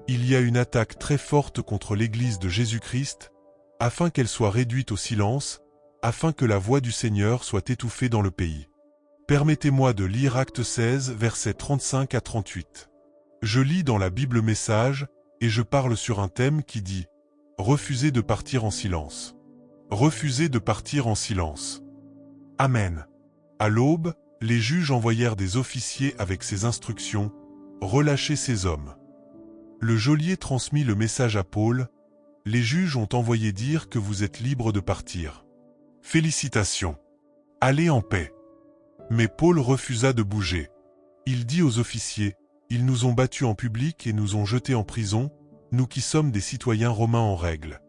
Il y a une attaque très forte contre l'Église de Jésus-Christ, afin qu'elle soit réduite au silence, afin que la voix du Seigneur soit étouffée dans le pays. Permettez-moi de lire Actes 16, versets 35 à 38. Je lis dans la Bible Message, et je parle sur un thème qui dit « Refusez de partir en silence ». Refusez de partir en silence. Amen. À l'aube, les juges envoyèrent des officiers avec ces instructions « Relâchez ces hommes ». Le geôlier transmit le message à Paul. Les juges ont envoyé dire que vous êtes libre de partir. Félicitations. Allez en paix. Mais Paul refusa de bouger. Il dit aux officiers, « Ils nous ont battus en public et nous ont jetés en prison, nous qui sommes des citoyens romains en règle.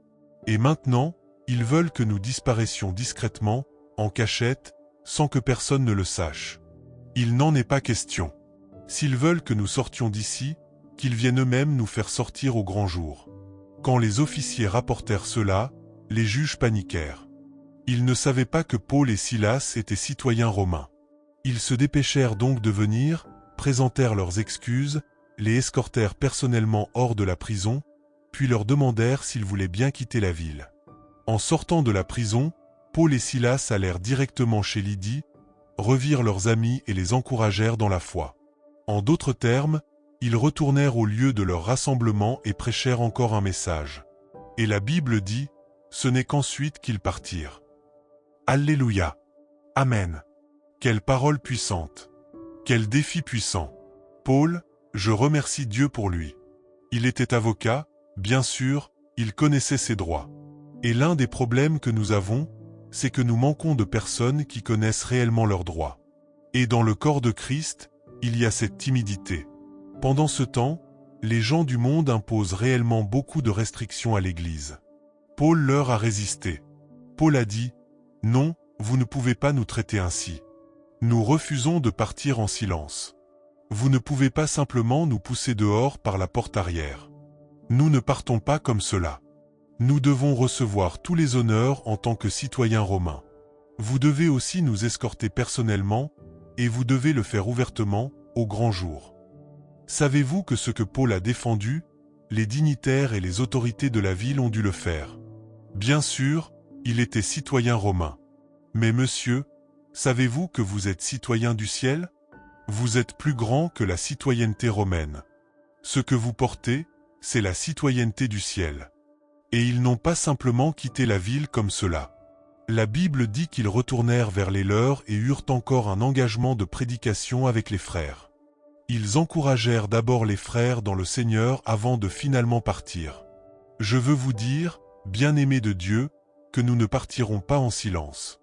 Et maintenant, ils veulent que nous disparaissions discrètement, en cachette, sans que personne ne le sache. Il n'en est pas question. S'ils veulent que nous sortions d'ici, qu'ils viennent eux-mêmes nous faire sortir au grand jour. » Quand les officiers rapportèrent cela, les juges paniquèrent. Ils ne savaient pas que Paul et Silas étaient citoyens romains. Ils se dépêchèrent donc de venir, présentèrent leurs excuses, les escortèrent personnellement hors de la prison, puis leur demandèrent s'ils voulaient bien quitter la ville. En sortant de la prison, Paul et Silas allèrent directement chez Lydie, revirent leurs amis et les encouragèrent dans la foi. En d'autres termes, ils retournèrent au lieu de leur rassemblement et prêchèrent encore un message. Et la Bible dit, ce n'est qu'ensuite qu'ils partirent. Alléluia. Amen. Quelle parole puissante. Quel défi puissant. Paul, je remercie Dieu pour lui. Il était avocat, bien sûr, il connaissait ses droits. Et l'un des problèmes que nous avons, c'est que nous manquons de personnes qui connaissent réellement leurs droits. Et dans le corps de Christ, il y a cette timidité. Pendant ce temps, les gens du monde imposent réellement beaucoup de restrictions à l'Église. Paul leur a résisté. Paul a dit, « Non, vous ne pouvez pas nous traiter ainsi. Nous refusons de partir en silence. Vous ne pouvez pas simplement nous pousser dehors par la porte arrière. Nous ne partons pas comme cela. Nous devons recevoir tous les honneurs en tant que citoyens romains. Vous devez aussi nous escorter personnellement, et vous devez le faire ouvertement, au grand jour. » Savez-vous que ce que Paul a défendu, les dignitaires et les autorités de la ville ont dû le faire? Bien sûr, il était citoyen romain. Mais monsieur, savez-vous que vous êtes citoyen du ciel? Vous êtes plus grand que la citoyenneté romaine. Ce que vous portez, c'est la citoyenneté du ciel. Et ils n'ont pas simplement quitté la ville comme cela. La Bible dit qu'ils retournèrent vers les leurs et eurent encore un engagement de prédication avec les frères. Ils encouragèrent d'abord les frères dans le Seigneur avant de finalement partir. Je veux vous dire, bien-aimés de Dieu, que nous ne partirons pas en silence.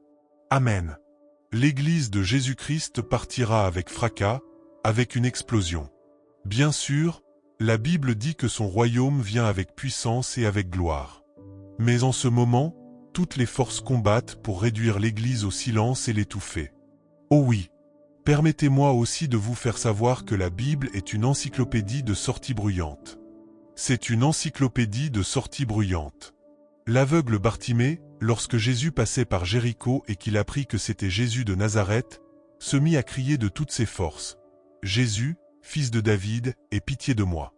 Amen. L'Église de Jésus-Christ partira avec fracas, avec une explosion. Bien sûr, la Bible dit que son royaume vient avec puissance et avec gloire. Mais en ce moment, toutes les forces combattent pour réduire l'Église au silence et l'étouffer. Oh oui! Permettez-moi aussi de vous faire savoir que la Bible est une encyclopédie de sorties bruyantes. C'est une encyclopédie de sorties bruyantes. L'aveugle Bartimée, lorsque Jésus passait par Jéricho et qu'il apprit que c'était Jésus de Nazareth, se mit à crier de toutes ses forces. « Jésus, fils de David, aie pitié de moi. »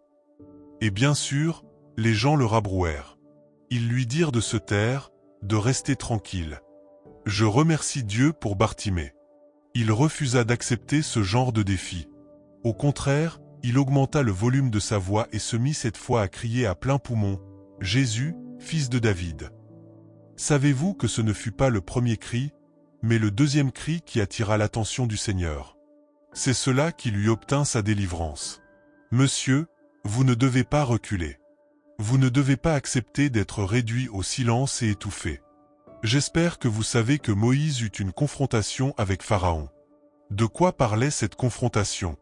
Et bien sûr, les gens le rabrouèrent. Ils lui dirent de se taire, de rester tranquille. Je remercie Dieu pour Bartimée. Il refusa d'accepter ce genre de défi. Au contraire, il augmenta le volume de sa voix et se mit cette fois à crier à plein poumon, « Jésus, fils de David. » Savez-vous que ce ne fut pas le premier cri, mais le deuxième cri qui attira l'attention du Seigneur? C'est cela qui lui obtint sa délivrance. Monsieur, vous ne devez pas reculer. Vous ne devez pas accepter d'être réduit au silence et étouffé. J'espère que vous savez que Moïse eut une confrontation avec Pharaon. De quoi parlait cette confrontation?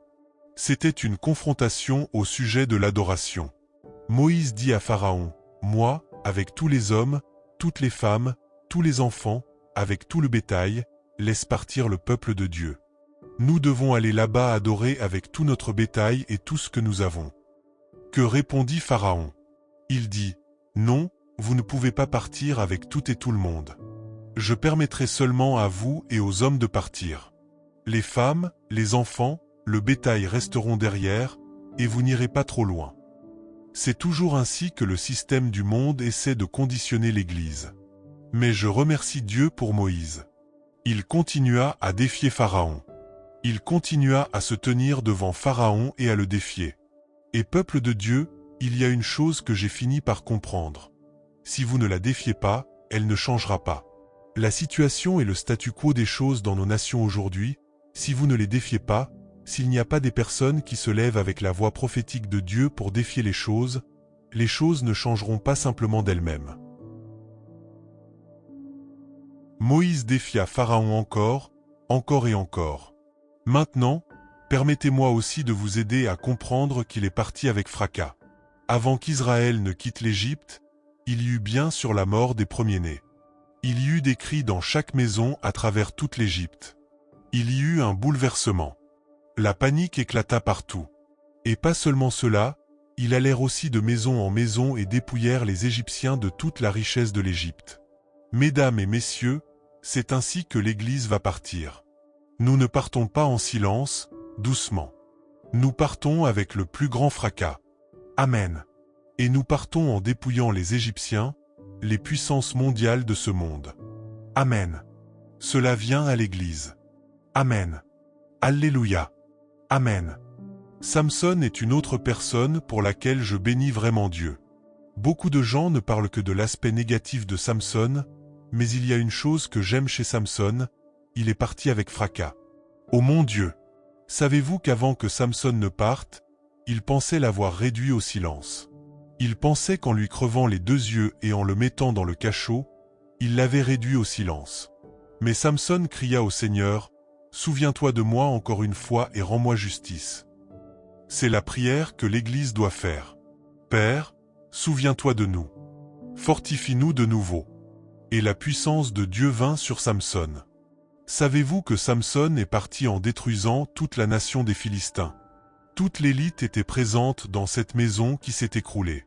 C'était une confrontation au sujet de l'adoration. Moïse dit à Pharaon, « Moi, avec tous les hommes, toutes les femmes, tous les enfants, avec tout le bétail, laisse partir le peuple de Dieu. Nous devons aller là-bas adorer avec tout notre bétail et tout ce que nous avons. » Que répondit Pharaon? Il dit, « Non, vous ne pouvez pas partir avec tout et tout le monde. Je permettrai seulement à vous et aux hommes de partir. Les femmes, les enfants, le bétail resteront derrière, et vous n'irez pas trop loin. » C'est toujours ainsi que le système du monde essaie de conditionner l'Église. Mais je remercie Dieu pour Moïse. Il continua à défier Pharaon. Il continua à se tenir devant Pharaon et à le défier. Et peuple de Dieu, il y a une chose que j'ai fini par comprendre. Si vous ne la défiez pas, elle ne changera pas. La situation et le statu quo des choses dans nos nations aujourd'hui, si vous ne les défiez pas, s'il n'y a pas des personnes qui se lèvent avec la voix prophétique de Dieu pour défier les choses ne changeront pas simplement d'elles-mêmes. Moïse défia Pharaon encore et encore. Maintenant, permettez-moi aussi de vous aider à comprendre qu'il est parti avec fracas. Avant qu'Israël ne quitte l'Égypte, il y eut bien sûr la mort des premiers-nés. Il y eut des cris dans chaque maison à travers toute l'Égypte. Il y eut un bouleversement. La panique éclata partout. Et pas seulement cela, ils allèrent aussi de maison en maison et dépouillèrent les Égyptiens de toute la richesse de l'Égypte. Mesdames et messieurs, c'est ainsi que l'Église va partir. Nous ne partons pas en silence, doucement. Nous partons avec le plus grand fracas. Amen. Et nous partons en dépouillant les Égyptiens, les puissances mondiales de ce monde. Amen. Cela vient à l'Église. Amen. Alléluia. Amen. Samson est une autre personne pour laquelle je bénis vraiment Dieu. Beaucoup de gens ne parlent que de l'aspect négatif de Samson, mais il y a une chose que j'aime chez Samson, il est parti avec fracas. Oh mon Dieu! Savez-vous qu'avant que Samson ne parte, il pensait l'avoir réduit au silence. Il pensait qu'en lui crevant les 2 yeux et en le mettant dans le cachot, il l'avait réduit au silence. Mais Samson cria au Seigneur, « Souviens-toi de moi encore une fois et rends-moi justice. » C'est la prière que l'Église doit faire. Père, souviens-toi de nous. Fortifie-nous de nouveau. Et la puissance de Dieu vint sur Samson. Savez-vous que Samson est parti en détruisant toute la nation des Philistins? Toute l'élite était présente dans cette maison qui s'est écroulée.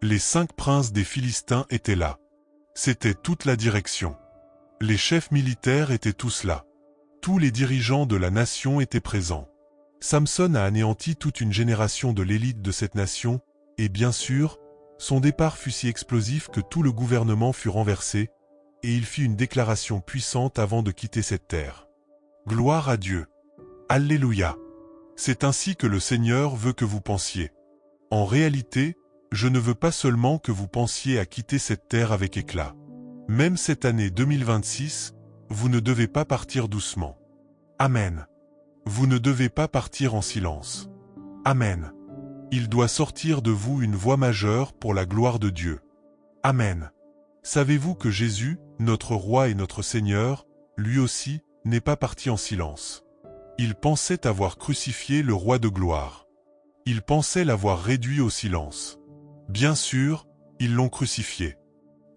Les 5 princes des Philistins étaient là. C'était toute la direction. Les chefs militaires étaient tous là. Tous les dirigeants de la nation étaient présents. Samson a anéanti toute une génération de l'élite de cette nation, et bien sûr, son départ fut si explosif que tout le gouvernement fut renversé, et il fit une déclaration puissante avant de quitter cette terre. Gloire à Dieu. Alléluia. C'est ainsi que le Seigneur veut que vous pensiez. En réalité, je ne veux pas seulement que vous pensiez à quitter cette terre avec éclat. Même cette année 2026, vous ne devez pas partir doucement. Amen. Vous ne devez pas partir en silence. Amen. Il doit sortir de vous une voix majeure pour la gloire de Dieu. Amen. Savez-vous que Jésus, notre Roi et notre Seigneur, lui aussi, n'est pas parti en silence. Il pensait avoir crucifié le Roi de gloire. Il pensait l'avoir réduit au silence. Bien sûr, ils l'ont crucifié.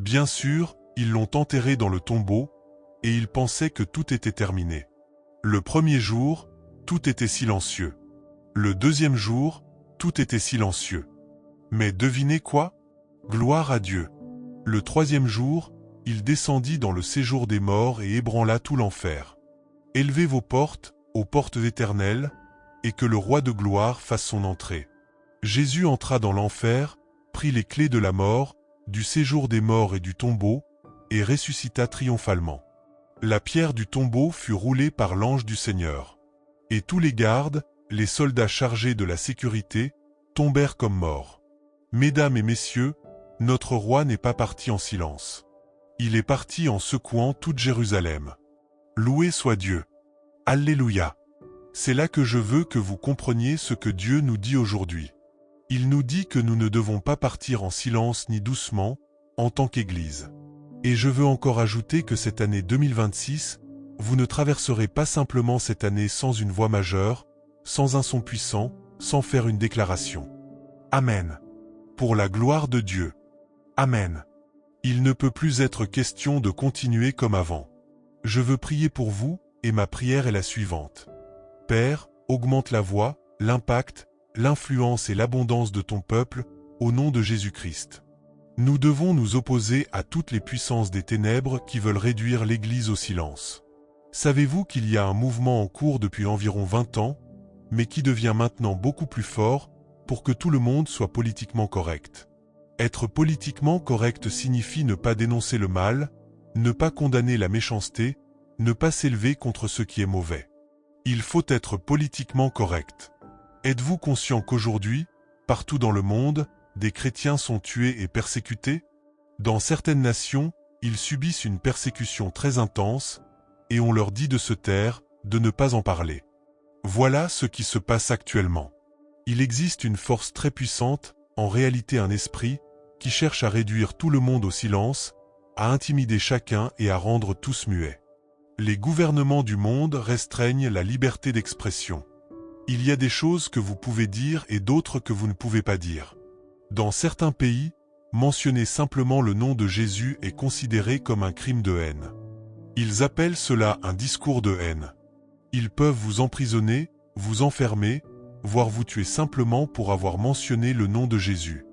Bien sûr, ils l'ont enterré dans le tombeau, et ils pensaient que tout était terminé. Le premier jour, tout était silencieux. Le deuxième jour, tout était silencieux. Mais devinez quoi? Gloire à Dieu. Le troisième jour, il descendit dans le séjour des morts et ébranla tout l'enfer. Élevez vos portes, aux portes éternelles, et que le Roi de gloire fasse son entrée. Jésus entra dans l'enfer, prit les clés de la mort, du séjour des morts et du tombeau, et ressuscita triomphalement. La pierre du tombeau fut roulée par l'ange du Seigneur. Et tous les gardes, les soldats chargés de la sécurité, tombèrent comme morts. Mesdames et messieurs, notre roi n'est pas parti en silence. Il est parti en secouant toute Jérusalem. Loué soit Dieu. Alléluia. C'est là que je veux que vous compreniez ce que Dieu nous dit aujourd'hui. Il nous dit que nous ne devons pas partir en silence ni doucement, en tant qu'Église. Et je veux encore ajouter que cette année 2026, vous ne traverserez pas simplement cette année sans une voix majeure, sans un son puissant, sans faire une déclaration. Amen. Pour la gloire de Dieu. Amen. Il ne peut plus être question de continuer comme avant. Je veux prier pour vous, et ma prière est la suivante. Père, augmente la voix, l'impact, l'influence et l'abondance de ton peuple, au nom de Jésus-Christ. Nous devons nous opposer à toutes les puissances des ténèbres qui veulent réduire l'Église au silence. Savez-vous qu'il y a un mouvement en cours depuis environ 20 ans, mais qui devient maintenant beaucoup plus fort, pour que tout le monde soit politiquement correct. Être politiquement correct signifie ne pas dénoncer le mal, ne pas condamner la méchanceté, ne pas s'élever contre ce qui est mauvais. Il faut être politiquement correct. Êtes-vous conscient qu'aujourd'hui, partout dans le monde, des chrétiens sont tués et persécutés? Dans certaines nations, ils subissent une persécution très intense, et on leur dit de se taire, de ne pas en parler. Voilà ce qui se passe actuellement. Il existe une force très puissante, en réalité un esprit, qui cherche à réduire tout le monde au silence, à intimider chacun et à rendre tous muets. Les gouvernements du monde restreignent la liberté d'expression. Il y a des choses que vous pouvez dire et d'autres que vous ne pouvez pas dire. Dans certains pays, mentionner simplement le nom de Jésus est considéré comme un crime de haine. Ils appellent cela un discours de haine. Ils peuvent vous emprisonner, vous enfermer, voire vous tuer simplement pour avoir mentionné le nom de Jésus.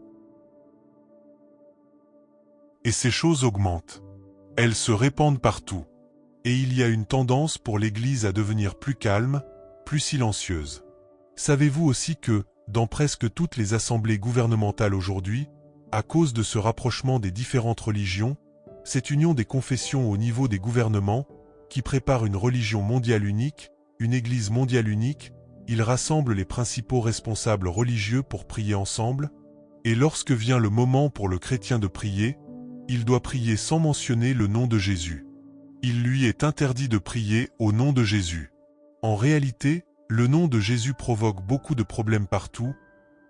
Et ces choses augmentent. Elles se répandent partout. Et il y a une tendance pour l'Église à devenir plus calme, plus silencieuse. Savez-vous aussi que, dans presque toutes les assemblées gouvernementales aujourd'hui, à cause de ce rapprochement des différentes religions, cette union des confessions au niveau des gouvernements, qui prépare une religion mondiale unique, une Église mondiale unique, il rassemble les principaux responsables religieux pour prier ensemble, et lorsque vient le moment pour le chrétien de prier, il doit prier sans mentionner le nom de Jésus. Il lui est interdit de prier au nom de Jésus. En réalité, le nom de Jésus provoque beaucoup de problèmes partout,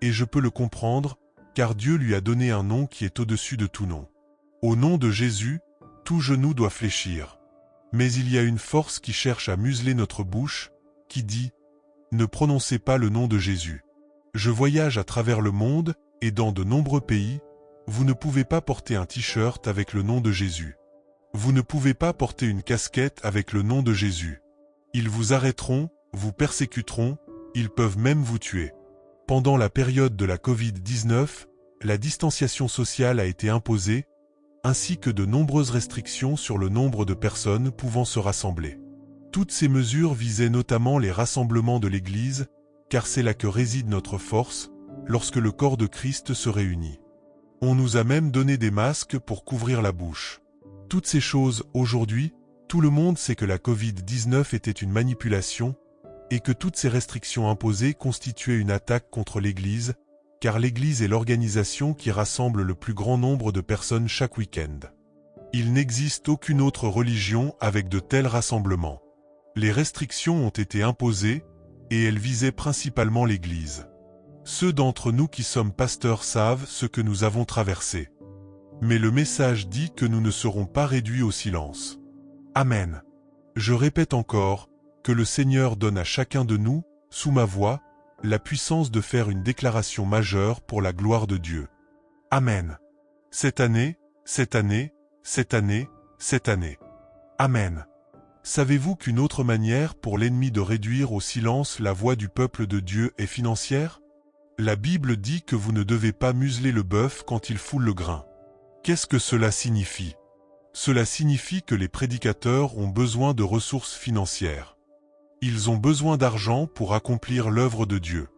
et je peux le comprendre, car Dieu lui a donné un nom qui est au-dessus de tout nom. Au nom de Jésus, tout genou doit fléchir. Mais il y a une force qui cherche à museler notre bouche, qui dit « Ne prononcez pas le nom de Jésus ». Je voyage à travers le monde, et dans de nombreux pays, vous ne pouvez pas porter un t-shirt avec le nom de Jésus. Vous ne pouvez pas porter une casquette avec le nom de Jésus. Ils vous arrêteront, vous persécuteront, ils peuvent même vous tuer. Pendant la période de la Covid-19, la distanciation sociale a été imposée, ainsi que de nombreuses restrictions sur le nombre de personnes pouvant se rassembler. Toutes ces mesures visaient notamment les rassemblements de l'Église, car c'est là que réside notre force, lorsque le corps de Christ se réunit. On nous a même donné des masques pour couvrir la bouche. Toutes ces choses, aujourd'hui, tout le monde sait que la Covid-19 était une manipulation, et que toutes ces restrictions imposées constituaient une attaque contre l'Église, car l'Église est l'organisation qui rassemble le plus grand nombre de personnes chaque week-end. Il n'existe aucune autre religion avec de tels rassemblements. Les restrictions ont été imposées, et elles visaient principalement l'Église. Ceux d'entre nous qui sommes pasteurs savent ce que nous avons traversé. Mais le message dit que nous ne serons pas réduits au silence. Amen. Je répète encore, que le Seigneur donne à chacun de nous, sous ma voix, la puissance de faire une déclaration majeure pour la gloire de Dieu. Amen. Cette année, cette année, cette année, cette année. Amen. Savez-vous qu'une autre manière pour l'ennemi de réduire au silence la voix du peuple de Dieu est financière? La Bible dit que vous ne devez pas museler le bœuf quand il foule le grain. Qu'est-ce que cela signifie? Cela signifie que les prédicateurs ont besoin de ressources financières. Ils ont besoin d'argent pour accomplir l'œuvre de Dieu.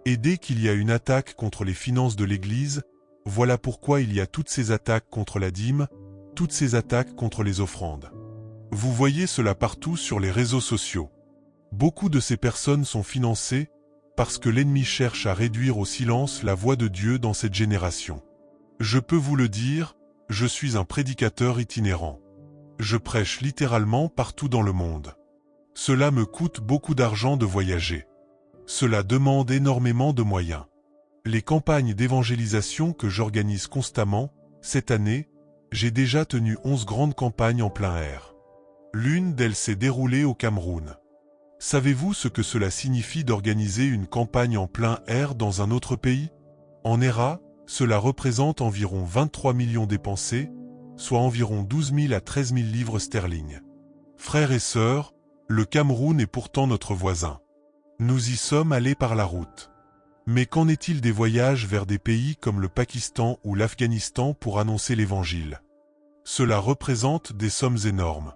Et dès qu'il y a une attaque contre les finances de l'Église, voilà pourquoi il y a toutes ces attaques contre la dîme, toutes ces attaques contre les offrandes. Vous voyez cela partout sur les réseaux sociaux. Beaucoup de ces personnes sont financées parce que l'ennemi cherche à réduire au silence la voix de Dieu dans cette génération. Je peux vous le dire, je suis un prédicateur itinérant. Je prêche littéralement partout dans le monde. Cela me coûte beaucoup d'argent de voyager. Cela demande énormément de moyens. Les campagnes d'évangélisation que j'organise constamment, cette année, j'ai déjà tenu 11 grandes campagnes en plein air. L'une d'elles s'est déroulée au Cameroun. Savez-vous ce que cela signifie d'organiser une campagne en plein air dans un autre pays? En ERA, cela représente environ 23 millions dépensés, soit environ 12 000 à 13 000 livres sterling. Frères et sœurs, le Cameroun est pourtant notre voisin. Nous y sommes allés par la route. Mais qu'en est-il des voyages vers des pays comme le Pakistan ou l'Afghanistan pour annoncer l'Évangile? Cela représente des sommes énormes.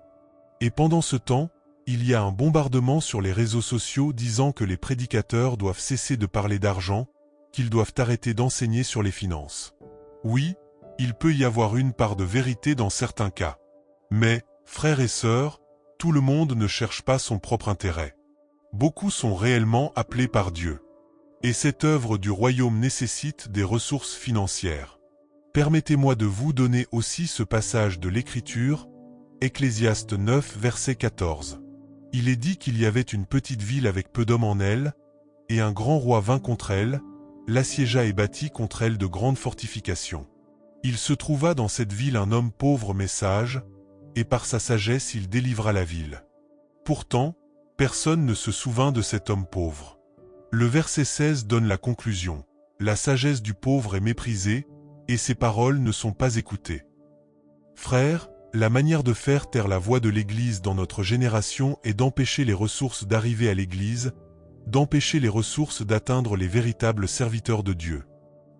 Et pendant ce temps, il y a un bombardement sur les réseaux sociaux disant que les prédicateurs doivent cesser de parler d'argent, qu'ils doivent arrêter d'enseigner sur les finances. Oui, il peut y avoir une part de vérité dans certains cas. Mais, frères et sœurs, tout le monde ne cherche pas son propre intérêt. Beaucoup sont réellement appelés par Dieu. Et cette œuvre du royaume nécessite des ressources financières. Permettez-moi de vous donner aussi ce passage de l'Écriture, Ecclésiaste 9, verset 14. Il est dit qu'il y avait une petite ville avec peu d'hommes en elle, et un grand roi vint contre elle, l'assiégea et bâtit contre elle de grandes fortifications. Il se trouva dans cette ville un homme pauvre mais sage, et par sa sagesse il délivra la ville. Pourtant, personne ne se souvint de cet homme pauvre. Le verset 16 donne la conclusion. La sagesse du pauvre est méprisée, et ses paroles ne sont pas écoutées. Frères, la manière de faire taire la voix de l'Église dans notre génération est d'empêcher les ressources d'arriver à l'Église, d'empêcher les ressources d'atteindre les véritables serviteurs de Dieu.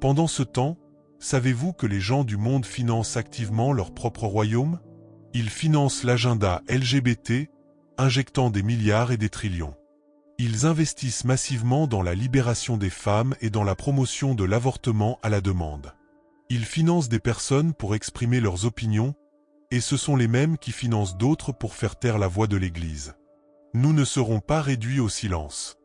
Pendant ce temps, savez-vous que les gens du monde financent activement leur propre royaume? Ils financent l'agenda LGBT, injectant des milliards et des trillions. Ils investissent massivement dans la libération des femmes et dans la promotion de l'avortement à la demande. Ils financent des personnes pour exprimer leurs opinions, et ce sont les mêmes qui financent d'autres pour faire taire la voix de l'Église. Nous ne serons pas réduits au silence.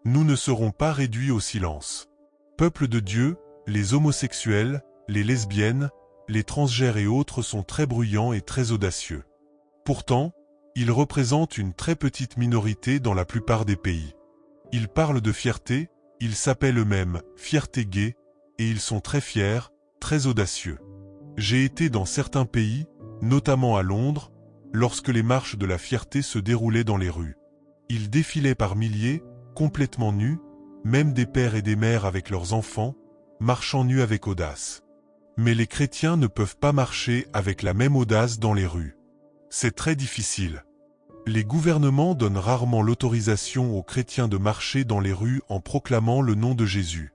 Nous ne serons pas réduits au silence. Peuple de Dieu, les homosexuels, les lesbiennes, les transgenres et autres sont très bruyants et très audacieux. Pourtant, ils représentent une très petite minorité dans la plupart des pays. Ils parlent de fierté, ils s'appellent eux-mêmes « fierté gay » et ils sont très fiers, très audacieux. J'ai été dans certains pays, notamment à Londres, lorsque les marches de la fierté se déroulaient dans les rues. Ils défilaient par milliers, complètement nus, même des pères et des mères avec leurs enfants, marchant nus avec audace. Mais les chrétiens ne peuvent pas marcher avec la même audace dans les rues. C'est très difficile. Les gouvernements donnent rarement l'autorisation aux chrétiens de marcher dans les rues en proclamant le nom de Jésus.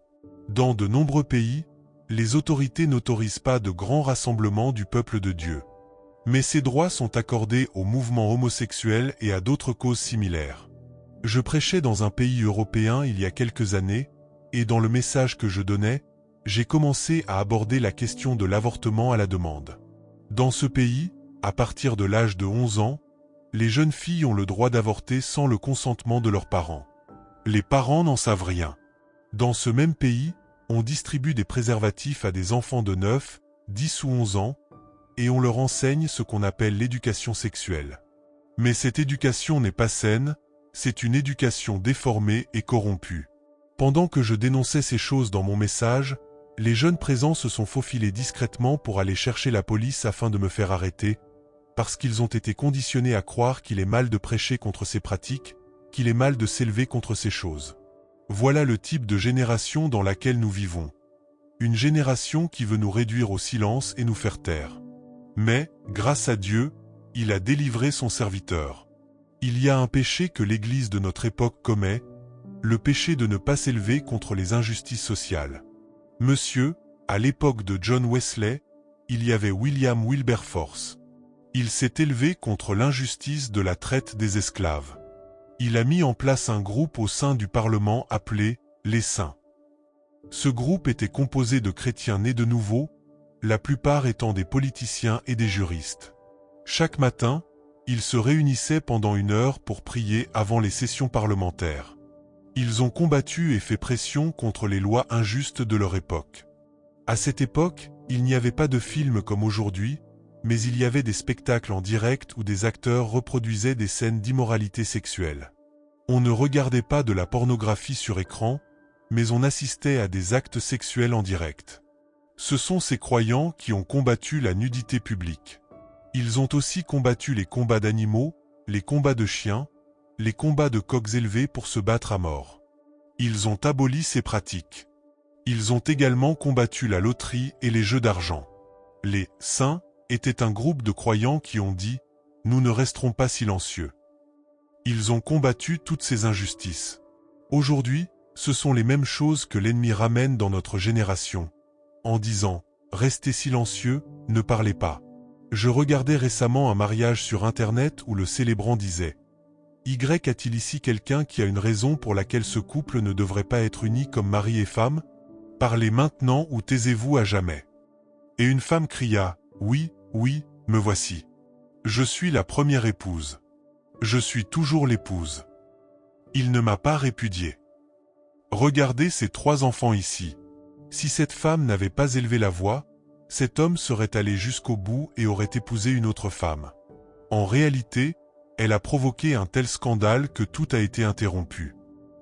Dans de nombreux pays, les autorités n'autorisent pas de grands rassemblements du peuple de Dieu. Mais ces droits sont accordés aux mouvements homosexuels et à d'autres causes similaires. Je prêchais dans un pays européen il y a quelques années, et dans le message que je donnais, j'ai commencé à aborder la question de l'avortement à la demande. Dans ce pays, à partir de l'âge de 11 ans, les jeunes filles ont le droit d'avorter sans le consentement de leurs parents. Les parents n'en savent rien. Dans ce même pays, on distribue des préservatifs à des enfants de 9, 10 ou 11 ans, et on leur enseigne ce qu'on appelle l'éducation sexuelle. Mais cette éducation n'est pas saine, c'est une éducation déformée et corrompue. Pendant que je dénonçais ces choses dans mon message, les jeunes présents se sont faufilés discrètement pour aller chercher la police afin de me faire arrêter, parce qu'ils ont été conditionnés à croire qu'il est mal de prêcher contre ces pratiques, qu'il est mal de s'élever contre ces choses. Voilà le type de génération dans laquelle nous vivons. Une génération qui veut nous réduire au silence et nous faire taire. Mais, grâce à Dieu, il a délivré son serviteur. Il y a un péché que l'Église de notre époque commet, le péché de ne pas s'élever contre les injustices sociales. Monsieur, à l'époque de John Wesley, il y avait William Wilberforce. Il s'est élevé contre l'injustice de la traite des esclaves. Il a mis en place un groupe au sein du Parlement appelé « Les Saints ». Ce groupe était composé de chrétiens nés de nouveau, la plupart étant des politiciens et des juristes. Chaque matin, ils se réunissaient pendant 1 heure pour prier avant les sessions parlementaires. Ils ont combattu et fait pression contre les lois injustes de leur époque. À cette époque, il n'y avait pas de films comme aujourd'hui, mais il y avait des spectacles en direct où des acteurs reproduisaient des scènes d'immoralité sexuelle. On ne regardait pas de la pornographie sur écran, mais on assistait à des actes sexuels en direct. Ce sont ces croyants qui ont combattu la nudité publique. Ils ont aussi combattu les combats d'animaux, les combats de chiens, les combats de coqs élevés pour se battre à mort. Ils ont aboli ces pratiques. Ils ont également combattu la loterie et les jeux d'argent. Les « saints » étaient un groupe de croyants qui ont dit « Nous ne resterons pas silencieux ». Ils ont combattu toutes ces injustices. Aujourd'hui, ce sont les mêmes choses que l'ennemi ramène dans notre génération, en disant « Restez silencieux, ne parlez pas ». Je regardais récemment un mariage sur Internet où le célébrant disait « A-t-il ici quelqu'un qui a une raison pour laquelle ce couple ne devrait pas être uni comme mari et femme? Parlez maintenant ou taisez-vous à jamais. Et une femme cria, oui, oui, me voici. Je suis la première épouse. Je suis toujours l'épouse. Il ne m'a pas répudié. Regardez ces 3 enfants ici. Si cette femme n'avait pas élevé la voix, cet homme serait allé jusqu'au bout et aurait épousé une autre femme. En réalité, elle a provoqué un tel scandale que tout a été interrompu.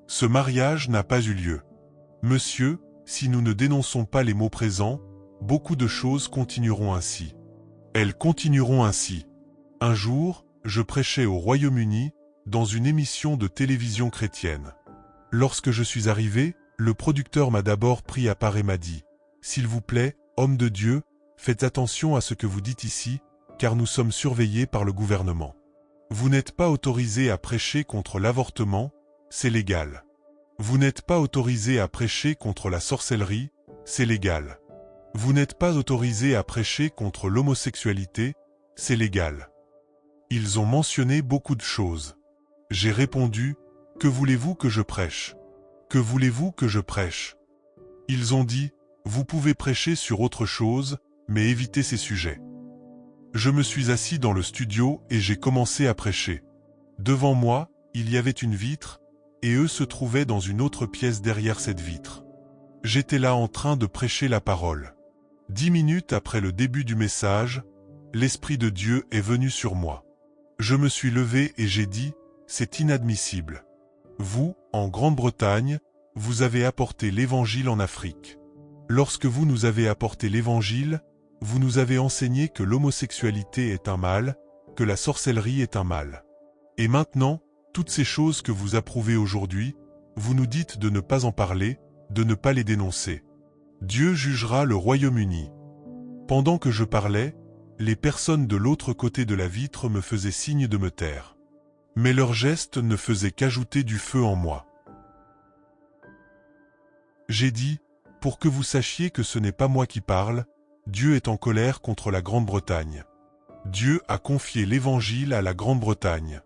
Ce mariage n'a pas eu lieu. Monsieur, si nous ne dénonçons pas les mots présents, beaucoup de choses continueront ainsi. Elles continueront ainsi. Un jour, je prêchais au Royaume-Uni, dans une émission de télévision chrétienne. Lorsque je suis arrivé, le producteur m'a d'abord pris à part et m'a dit « S'il vous plaît, homme de Dieu, faites attention à ce que vous dites ici, car nous sommes surveillés par le gouvernement. Vous n'êtes pas autorisé à prêcher contre l'avortement, c'est légal. Vous n'êtes pas autorisé à prêcher contre la sorcellerie, c'est légal. Vous n'êtes pas autorisé à prêcher contre l'homosexualité, c'est légal. » Ils ont mentionné beaucoup de choses. J'ai répondu, « Que voulez-vous que je prêche? Que voulez-vous que je prêche ?» Ils ont dit, « Vous pouvez prêcher sur autre chose, mais évitez ces sujets. » Je me suis assis dans le studio et j'ai commencé à prêcher. Devant moi, il y avait une vitre, et eux se trouvaient dans une autre pièce derrière cette vitre. J'étais là en train de prêcher la parole. 10 minutes après le début du message, l'Esprit de Dieu est venu sur moi. Je me suis levé et j'ai dit, « C'est inadmissible. Vous, en Grande-Bretagne, vous avez apporté l'Évangile en Afrique. Lorsque vous nous avez apporté l'Évangile, vous nous avez enseigné que l'homosexualité est un mal, que la sorcellerie est un mal. Et maintenant, toutes ces choses que vous approuvez aujourd'hui, vous nous dites de ne pas en parler, de ne pas les dénoncer. Dieu jugera le Royaume-Uni. » Pendant que je parlais, les personnes de l'autre côté de la vitre me faisaient signe de me taire. Mais leurs gestes ne faisaient qu'ajouter du feu en moi. J'ai dit, « Pour que vous sachiez que ce n'est pas moi qui parle, Dieu est en colère contre la Grande-Bretagne. Dieu a confié l'Évangile à la Grande-Bretagne.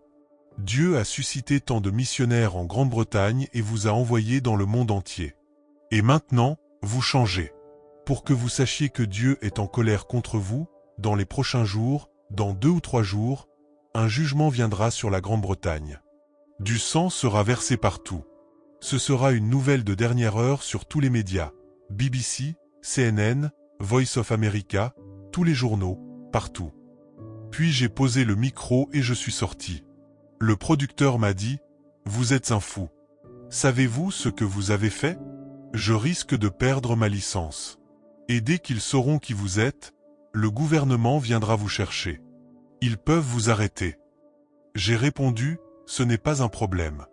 Dieu a suscité tant de missionnaires en Grande-Bretagne et vous a envoyés dans le monde entier. Et maintenant, vous changez. Pour que vous sachiez que Dieu est en colère contre vous, dans les prochains jours, dans 2 ou 3 jours, un jugement viendra sur la Grande-Bretagne. Du sang sera versé partout. Ce sera une nouvelle de dernière heure sur tous les médias, BBC, CNN, Voice of America, tous les journaux, partout. Puis j'ai posé le micro et je suis sorti. Le producteur m'a dit, « Vous êtes un fou. Savez-vous ce que vous avez fait? Je risque de perdre ma licence. Et dès qu'ils sauront qui vous êtes, le gouvernement viendra vous chercher. Ils peuvent vous arrêter. » J'ai répondu, « Ce n'est pas un problème. »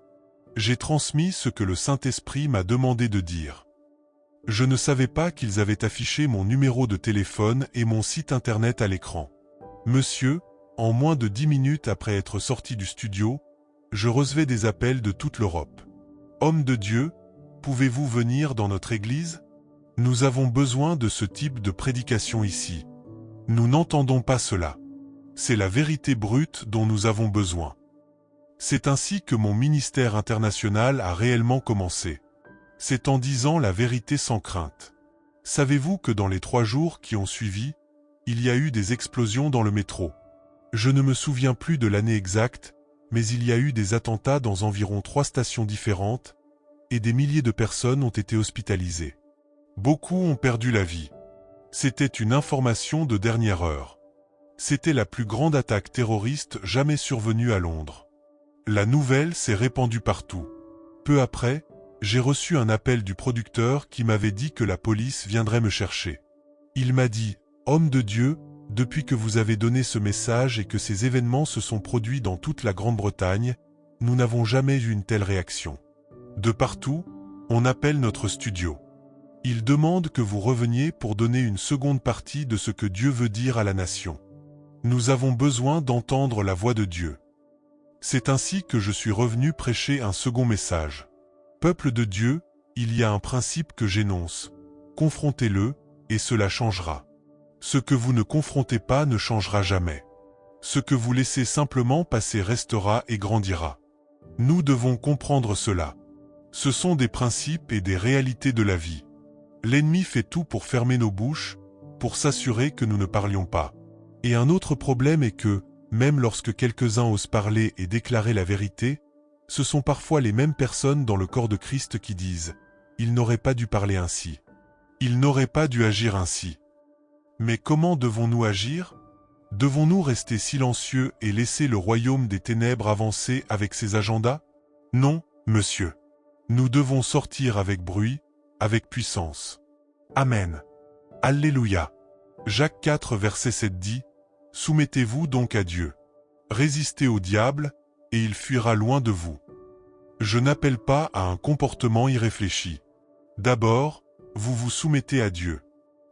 J'ai transmis ce que le Saint-Esprit m'a demandé de dire. Je ne savais pas qu'ils avaient affiché mon numéro de téléphone et mon site internet à l'écran. Monsieur, en moins de 10 minutes après être sorti du studio, je recevais des appels de toute l'Europe. « Homme de Dieu, pouvez-vous venir dans notre église? Nous avons besoin de ce type de prédication ici. Nous n'entendons pas cela. C'est la vérité brute dont nous avons besoin. » C'est ainsi que mon ministère international a réellement commencé. C'est en disant la vérité sans crainte. Savez-vous que dans les 3 jours qui ont suivi, il y a eu des explosions dans le métro? Je ne me souviens plus de l'année exacte, mais il y a eu des attentats dans environ 3 stations différentes, et des milliers de personnes ont été hospitalisées. Beaucoup ont perdu la vie. C'était une information de dernière heure. C'était la plus grande attaque terroriste jamais survenue à Londres. La nouvelle s'est répandue partout. Peu après, j'ai reçu un appel du producteur qui m'avait dit que la police viendrait me chercher. Il m'a dit, « Homme de Dieu, depuis que vous avez donné ce message et que ces événements se sont produits dans toute la Grande-Bretagne, nous n'avons jamais eu une telle réaction. De partout, on appelle notre studio. Ils demandent que vous reveniez pour donner une seconde partie de ce que Dieu veut dire à la nation. Nous avons besoin d'entendre la voix de Dieu. » C'est ainsi que je suis revenu prêcher un second message. Peuple de Dieu, il y a un principe que j'énonce. Confrontez-le, et cela changera. Ce que vous ne confrontez pas ne changera jamais. Ce que vous laissez simplement passer restera et grandira. Nous devons comprendre cela. Ce sont des principes et des réalités de la vie. L'ennemi fait tout pour fermer nos bouches, pour s'assurer que nous ne parlions pas. Et un autre problème est que, même lorsque quelques-uns osent parler et déclarer la vérité, ce sont parfois les mêmes personnes dans le corps de Christ qui disent « Il n'aurait pas dû parler ainsi. Il n'aurait pas dû agir ainsi. » Mais comment devons-nous agir? Devons-nous rester silencieux et laisser le royaume des ténèbres avancer avec ses agendas? Non, monsieur. Nous devons sortir avec bruit, avec puissance. Amen. Alléluia. Jacques 4 verset 7 dit « Soumettez-vous donc à Dieu. Résistez au diable, et il fuira loin de vous. » Je n'appelle pas à un comportement irréfléchi. D'abord, vous vous soumettez à Dieu.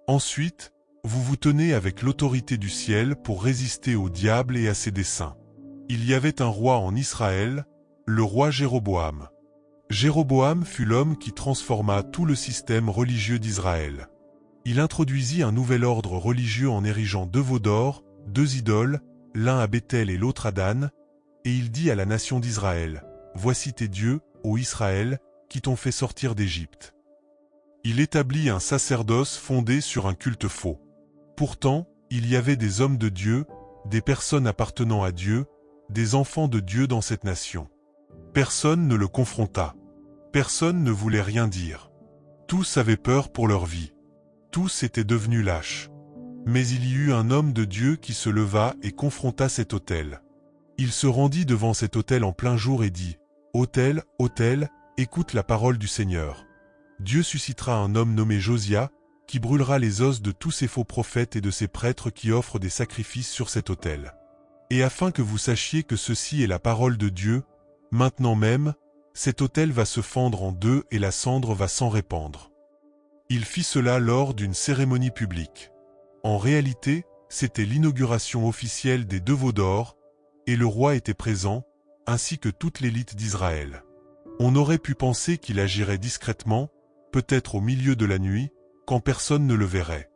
Ensuite, vous vous tenez avec l'autorité du ciel pour résister au diable et à ses desseins. Il y avait un roi en Israël, le roi Jéroboam. Jéroboam fut l'homme qui transforma tout le système religieux d'Israël. Il introduisit un nouvel ordre religieux en érigeant 2 veaux d'or, 2 idoles, l'un à Béthel et l'autre à Dan, et il dit à la nation d'Israël, « Voici tes dieux, ô Israël, qui t'ont fait sortir d'Égypte. » Il établit un sacerdoce fondé sur un culte faux. Pourtant, il y avait des hommes de Dieu, des personnes appartenant à Dieu, des enfants de Dieu dans cette nation. Personne ne le confronta. Personne ne voulait rien dire. Tous avaient peur pour leur vie. Tous étaient devenus lâches. Mais il y eut un homme de Dieu qui se leva et confronta cet autel. Il se rendit devant cet autel en plein jour et dit, « Autel, autel, écoute la parole du Seigneur. Dieu suscitera un homme nommé Josia, qui brûlera les os de tous ces faux prophètes et de ces prêtres qui offrent des sacrifices sur cet autel. Et afin que vous sachiez que ceci est la parole de Dieu, maintenant même, cet autel va se fendre en deux et la cendre va s'en répandre. » Il fit cela lors d'une cérémonie publique. En réalité, c'était l'inauguration officielle des 2 veaux d'or, et le roi était présent, ainsi que toute l'élite d'Israël. On aurait pu penser qu'il agirait discrètement, peut-être au milieu de la nuit, quand personne ne le verrait.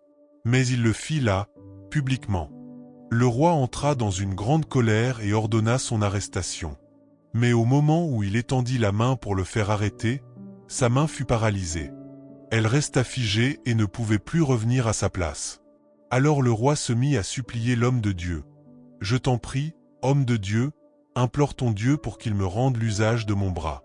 Mais il le fit là, publiquement. Le roi entra dans une grande colère et ordonna son arrestation. Mais au moment où il étendit la main pour le faire arrêter, sa main fut paralysée. Elle resta figée et ne pouvait plus revenir à sa place. Alors le roi se mit à supplier l'homme de Dieu. « Je t'en prie, homme de Dieu, implore ton Dieu pour qu'il me rende l'usage de mon bras. »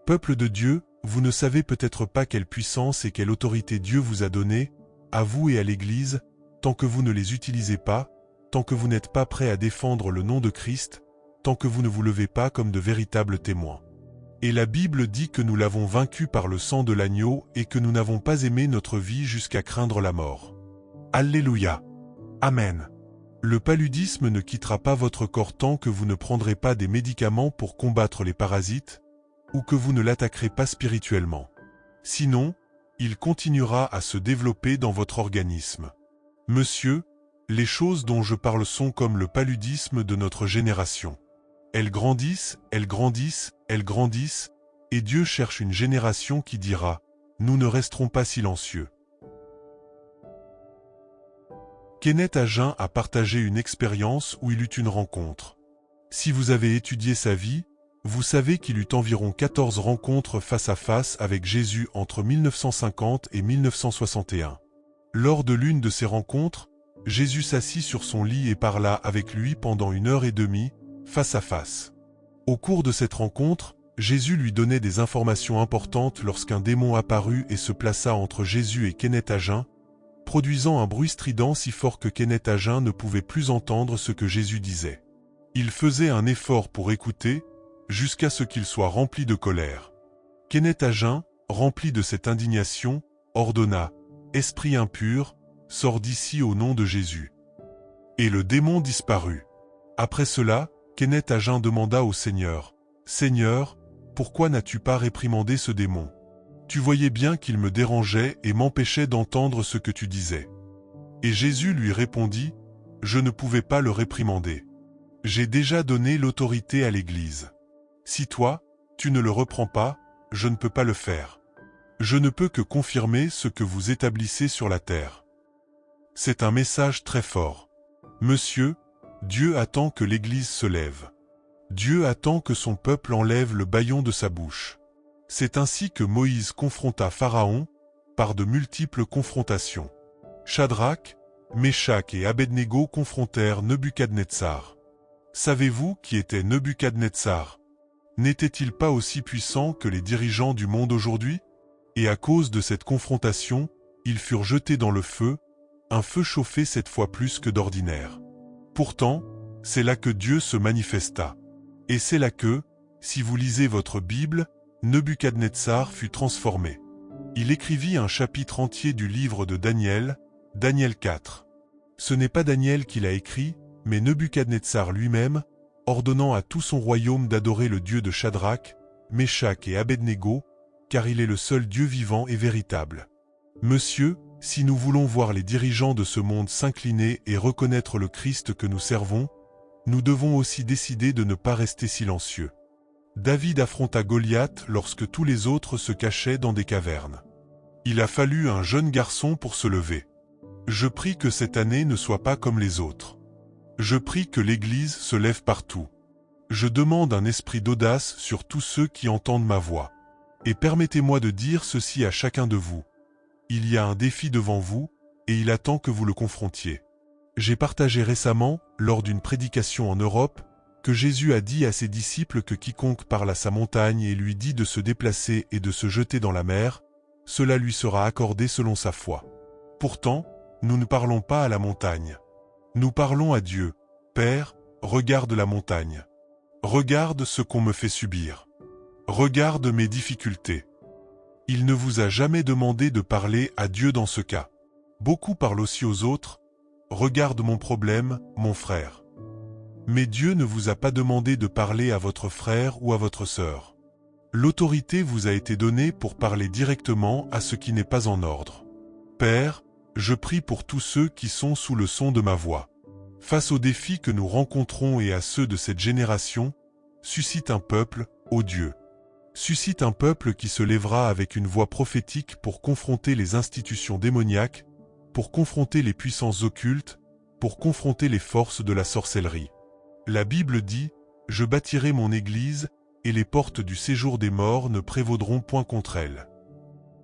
Peuple de Dieu, vous ne savez peut-être pas quelle puissance et quelle autorité Dieu vous a donnée, à vous et à l'Église, tant que vous ne les utilisez pas, tant que vous n'êtes pas prêt à défendre le nom de Christ, tant que vous ne vous levez pas comme de véritables témoins. Et la Bible dit que nous l'avons vaincu par le sang de l'agneau et que nous n'avons pas aimé notre vie jusqu'à craindre la mort. Alléluia. Amen. Le paludisme ne quittera pas votre corps tant que vous ne prendrez pas des médicaments pour combattre les parasites, ou que vous ne l'attaquerez pas spirituellement. Sinon, il continuera à se développer dans votre organisme. Monsieur, les choses dont je parle sont comme le paludisme de notre génération. Elles grandissent, elles grandissent, elles grandissent, et Dieu cherche une génération qui dira « Nous ne resterons pas silencieux ». Kenneth Hagin a partagé une expérience où il eut une rencontre. Si vous avez étudié sa vie, vous savez qu'il eut environ 14 rencontres face à face avec Jésus entre 1950 et 1961. Lors de l'une de ces rencontres, Jésus s'assit sur son lit et parla avec lui pendant 1h30, face à face. Au cours de cette rencontre, Jésus lui donnait des informations importantes lorsqu'un démon apparut et se plaça entre Jésus et Kenneth Hagin, produisant un bruit strident si fort que Kenneth Hagin ne pouvait plus entendre ce que Jésus disait. Il faisait un effort pour écouter, jusqu'à ce qu'il soit rempli de colère. Kenneth Hagin, rempli de cette indignation, ordonna « Esprit impur, sors d'ici au nom de Jésus. » Et le démon disparut. Après cela, Kenneth Hagin demanda au Seigneur « Seigneur, pourquoi n'as-tu pas réprimandé ce démon? Tu voyais bien qu'il me dérangeait et m'empêchait d'entendre ce que tu disais. » Et Jésus lui répondit « Je ne pouvais pas le réprimander. J'ai déjà donné l'autorité à l'Église. Si toi, tu ne le reprends pas, je ne peux pas le faire. Je ne peux que confirmer ce que vous établissez sur la terre. » C'est un message très fort. Monsieur, Dieu attend que l'Église se lève. Dieu attend que son peuple enlève le bâillon de sa bouche. C'est ainsi que Moïse confronta Pharaon, par de multiples confrontations. Shadrach, Meshach et Abednego confrontèrent Nebuchadnezzar. Savez-vous qui était Nebuchadnezzar? N'était-il pas aussi puissant que les dirigeants du monde aujourd'hui? Et à cause de cette confrontation, ils furent jetés dans le feu, un feu chauffé 7 fois plus que d'ordinaire. Pourtant, c'est là que Dieu se manifesta. Et c'est là que, si vous lisez votre Bible, Nebuchadnezzar fut transformé. Il écrivit un chapitre entier du livre de Daniel, Daniel 4. Ce n'est pas Daniel qui l'a écrit, mais Nebuchadnezzar lui-même, ordonnant à tout son royaume d'adorer le Dieu de Shadrach, Meshach et Abednego, car il est le seul Dieu vivant et véritable. Monsieur, si nous voulons voir les dirigeants de ce monde s'incliner et reconnaître le Christ que nous servons, nous devons aussi décider de ne pas rester silencieux. David affronta Goliath lorsque tous les autres se cachaient dans des cavernes. Il a fallu un jeune garçon pour se lever. Je prie que cette année ne soit pas comme les autres. Je prie que l'Église se lève partout. Je demande un esprit d'audace sur tous ceux qui entendent ma voix. Et permettez-moi de dire ceci à chacun de vous. Il y a un défi devant vous, et il attend que vous le confrontiez. J'ai partagé récemment, lors d'une prédication en Europe, que Jésus a dit à ses disciples que quiconque parle à sa montagne et lui dit de se déplacer et de se jeter dans la mer, cela lui sera accordé selon sa foi. Pourtant, nous ne parlons pas à la montagne. Nous parlons à Dieu. Père, regarde la montagne. Regarde ce qu'on me fait subir. Regarde mes difficultés. Il ne vous a jamais demandé de parler à Dieu dans ce cas. Beaucoup parlent aussi aux autres. Regarde mon problème, mon frère. Mais Dieu ne vous a pas demandé de parler à votre frère ou à votre sœur. L'autorité vous a été donnée pour parler directement à ce qui n'est pas en ordre. Père, je prie pour tous ceux qui sont sous le son de ma voix. Face aux défis que nous rencontrons et à ceux de cette génération, suscite un peuple, ô Dieu. Suscite un peuple qui se lèvera avec une voix prophétique pour confronter les institutions démoniaques, pour confronter les puissances occultes, pour confronter les forces de la sorcellerie. La Bible dit, « Je bâtirai mon église, et les portes du séjour des morts ne prévaudront point contre elle. »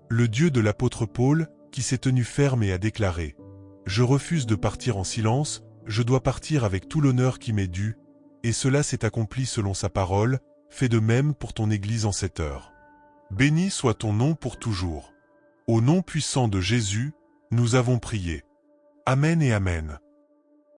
Le Dieu de l'apôtre Paul, qui s'est tenu ferme et a déclaré, « Je refuse de partir en silence, je dois partir avec tout l'honneur qui m'est dû, et cela s'est accompli selon sa parole, fais de même pour ton Église en cette heure. Béni soit ton nom pour toujours. Au nom puissant de Jésus, nous avons prié. Amen et Amen.